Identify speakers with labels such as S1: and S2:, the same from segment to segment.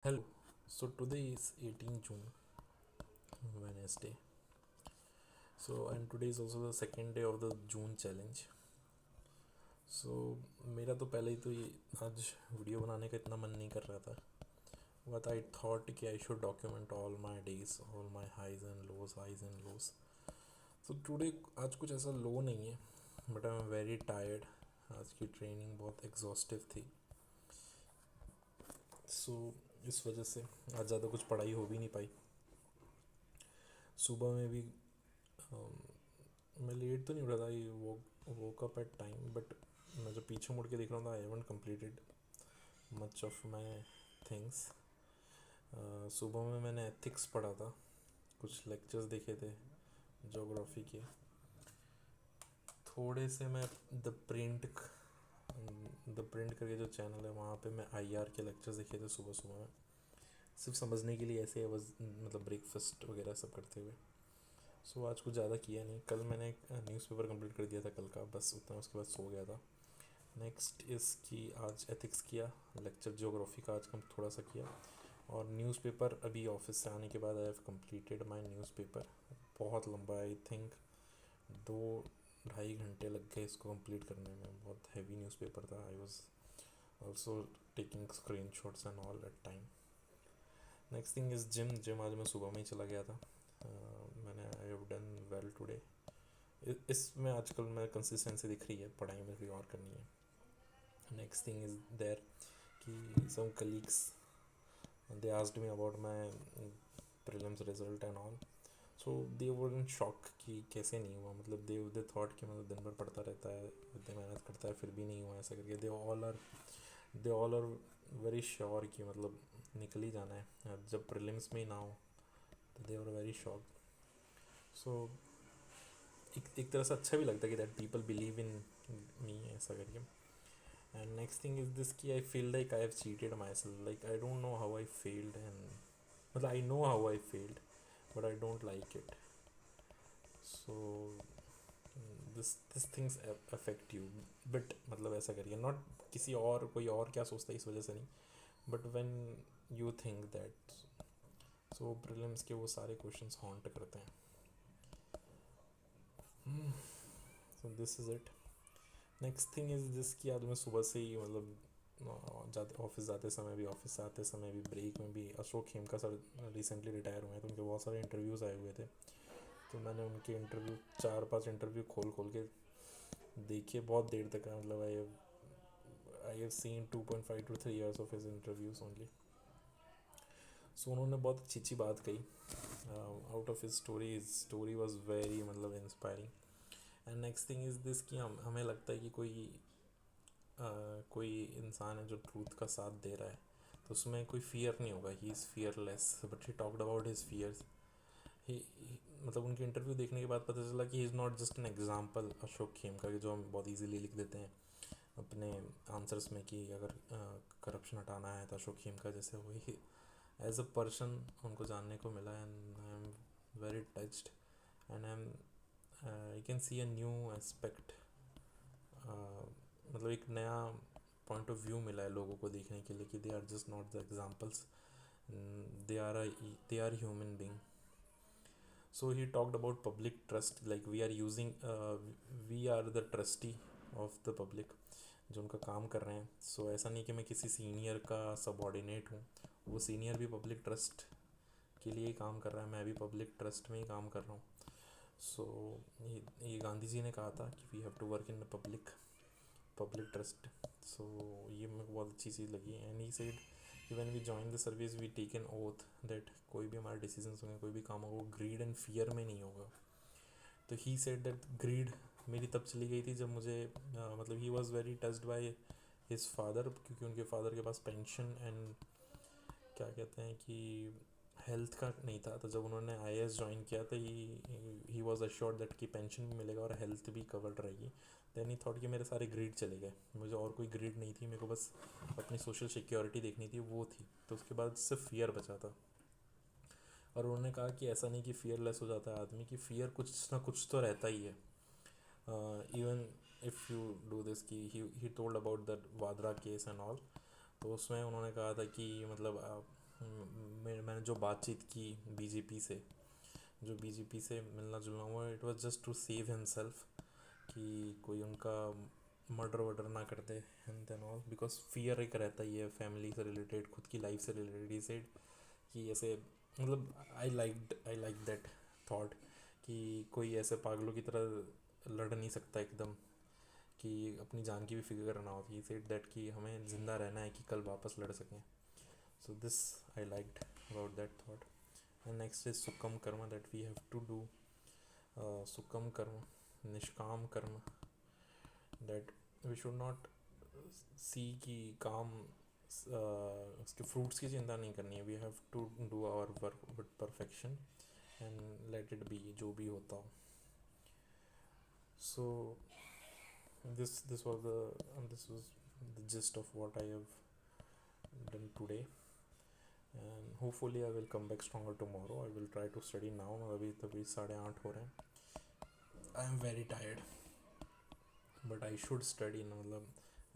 S1: Hello. So today is 18 June, Wednesday. And today is also the second day of the June challenge. मेरा तो पहले ही तो ये आज वीडियो बनाने का इतना मन नहीं कर रहा था. But I thought कि I should document all my days, all my highs and lows, highs and lows. So today आज कुछ ऐसा लो नहीं है, but I'm very tired. आज की ट्रेनिंग बहुत एग्जॉस्टिव थी. इस वजह से आज ज़्यादा कुछ पढ़ाई हो भी नहीं पाई. सुबह में भी मैं लेट तो नहीं उठा था. I woke up at time, but मैं जब पीछे मुड़ के देख रहा था, I haven't completed much of my things. सुबह में मैंने एथिक्स पढ़ा था, कुछ लेक्चर्स देखे थे जोग्राफी के. थोड़े से मैं द प्रिंट करके जो चैनल है वहाँ पे मैं आईआर के लेक्चर्स देखे थे सुबह सुबह में, सिर्फ समझने के लिए. ऐसे बस मतलब ब्रेकफास्ट वगैरह सब करते हुए. आज कुछ ज़्यादा किया नहीं. कल मैंने एक न्यूज़पेपर कंप्लीट कर दिया था कल का, बस उतना. उसके बाद सो गया था. नेक्स्ट इस कि आज एथिक्स किया, लेक्चर ज्योग्राफी का आज कम थोड़ा सा किया. और न्यूज़पेपर अभी ऑफिस से आने के बाद I have completed my newspaper. बहुत लंबा, आई थिंक 2-2.5 घंटे लग गए इसको कंप्लीट करने में. बहुत हैवी न्यूज़पेपर था. I was also taking screen shots and all at time. Next thing is gym आज मैं सुबह में ही चला गया था. मैंने I have done well today. इसमें आजकल मैं कंसिस्टेंसी दिख रही है, पढ़ाई में भी और करनी है. नेक्स्ट थिंग इज़ देयर कि some colleagues they asked me about my prelims result and all. They were in shock कि कैसे नहीं हुआ. मतलब दे थॉट कि मतलब दिन भर पढ़ता रहता है, इतनी मेहनत करता है, फिर भी नहीं हुआ ऐसा करके. They all are very sure कि मतलब निकल ही जाना है. जब प्रीलिम्स में ही ना हो तो दे वर वेरी शॉक. सो एक तरह से अच्छा भी लगता है कि that people believe in me ऐसा करके. And next thing is this कि I feel like I have cheated myself. Like I don't know how I failed, and मतलब I know how I failed but I don't like it. So this things affect you but मतलब ऐसा करिए not किसी और कोई और क्या सोचता है इस वजह से नहीं, but when you think that. Prelims के वो सारे क्वेश्चंस हॉन्ट करते हैं. This is it. Next thing is this कि आज मैं सुबह से ही मतलब जाते ऑफिस जाते समय भी, ऑफिस से आते समय भी, ब्रेक में भी. Ashok Khemka sir recently retire हुए हैं, तो उनके बहुत सारे इंटरव्यूज़ आए हुए थे. तो मैंने उनके इंटरव्यू 4-5 इंटरव्यू खोल खोल के देखिए बहुत देर तक. मतलब I have seen 2.5 to 3 years of his interviews only. उन्होंने बहुत अच्छी अच्छी बात कही. Out of his story was very मतलब inspiring. And next thing is this कि हमें लगता है कि कोई इंसान है जो ट्रूथ का साथ दे रहा है तो उसमें कोई फियर नहीं होगा. He is fearless. But he talked about his fears. He मतलब उनके इंटरव्यू देखने के बाद पता चला कि he is not just an example Ashok Khemka की, जो हम बहुत ईजीली लिख देते हैं अपने आंसर्स में कि अगर करप्शन हटाना है तो अशोक खेमका जैसे. वही एज अ पर्सन उनको जानने को मिला. And I am very touched. And I can see a new aspect. मतलब एक नया पॉइंट ऑफ व्यू मिला है लोगों को देखने के लिए कि they are just not the examples, they are human being. He talked about public trust, like we are the trustee of the public जो उनका काम कर रहे हैं. ऐसा नहीं कि मैं किसी सीनियर का सबॉर्डिनेट हूँ. वो सीनियर भी पब्लिक ट्रस्ट के लिए ही काम कर रहा है, मैं भी पब्लिक ट्रस्ट में ही काम कर रहा हूँ. ये गांधी जी ने कहा था कि we have to work in public trust. ये मेरे को बहुत अच्छी चीज़ लगी. एंड ही सेड कि when we join the service we take an oath that कोई भी हमारे डिसीजंस होंगे, कोई भी काम होगा, वो ग्रीड एंड फियर में नहीं होगा. तो ही सेड दैट ग्रीड मेरी तब चली गई थी जब मुझे मतलब he was very touched by his father, क्योंकि उनके फादर के पास पेंशन एंड क्या कहते हैं कि हेल्थ का नहीं था. तो जब उन्होंने आईएएस ज्वाइन किया तो ही वॉज अश्योर्ड दैट कि पेंशन भी मिलेगा और हेल्थ भी कवर्ड रहेगी. देन ही थॉट कि मेरे सारे ग्रीड चले गए, मुझे और कोई ग्रीड नहीं थी, मेरे को बस अपनी सोशल सिक्योरिटी देखनी थी, वो थी. तो उसके बाद सिर्फ फियर बचा था. और उन्होंने कहा कि ऐसा नहीं कि फियरलेस हो जाता है आदमी, कि फियर कुछ ना कुछ तो रहता ही है. Even if you do this कि he told about that Vadra case and all. तो उसमें उन्होंने कहा था कि मतलब मैंने जो बातचीत की बीजेपी से, जो बीजेपी से मिलना जुलना हुआ, it was just to save himself, कि कोई उनका मर्डर वर्डर ना कर दे and then all, because fear एक रहता ही है फैमिली से रिलेटेड, खुद की लाइफ से रिलेटेड। ही सेड कि ऐसे, मतलब आई लाइक दैट थॉट, कि कोई ऐसे पागलों की तरह लड़ नहीं सकता एकदम, कि अपनी जान की भी फिक्र करना होती है। सेड दैट कि हमें ज़िंदा रहना है कि कल वापस लड़ सकें। So this I liked about that thought. And next is सुकम कर्म, that we have to do सुकम कर्म, निष्काम कर्म, that we should not see कि काम उसके फ्रूट्स की चिंता नहीं करनी है। We have to do our work with perfection and let it be, जो भी होता हो। सो this was the gist of what I have done today, and hopefully I will come back stronger tomorrow. I will try to study now. अभी तभी 8:30 हो रहे हैं। I am very tired, but I should study now, मतलब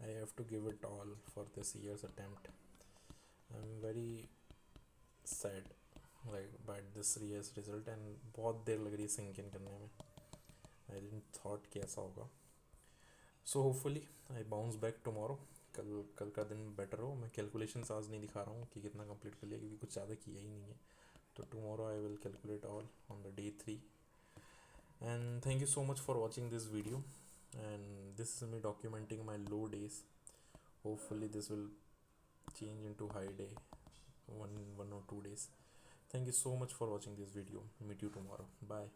S1: I have to give it all for this year's attempt. I am very sad like by this year's result, and बहुत देर लग रही है सिंक इन करने में। I didn't thought कि ऐसा होगा। So hopefully I bounce back tomorrow. कल का दिन बेटर हो। मैं कैलकुलेशंस आज नहीं दिखा रहा हूँ कि कितना कंप्लीट कर लिया, क्योंकि कुछ ज़्यादा किया ही नहीं है। तो tomorrow I will calculate all on the day 3। And thank you so much for watching this video, and this is me documenting my low days. Hopefully this will change into high day, one or 2 days. Thank you so much for watching this video. Meet you tomorrow. Bye.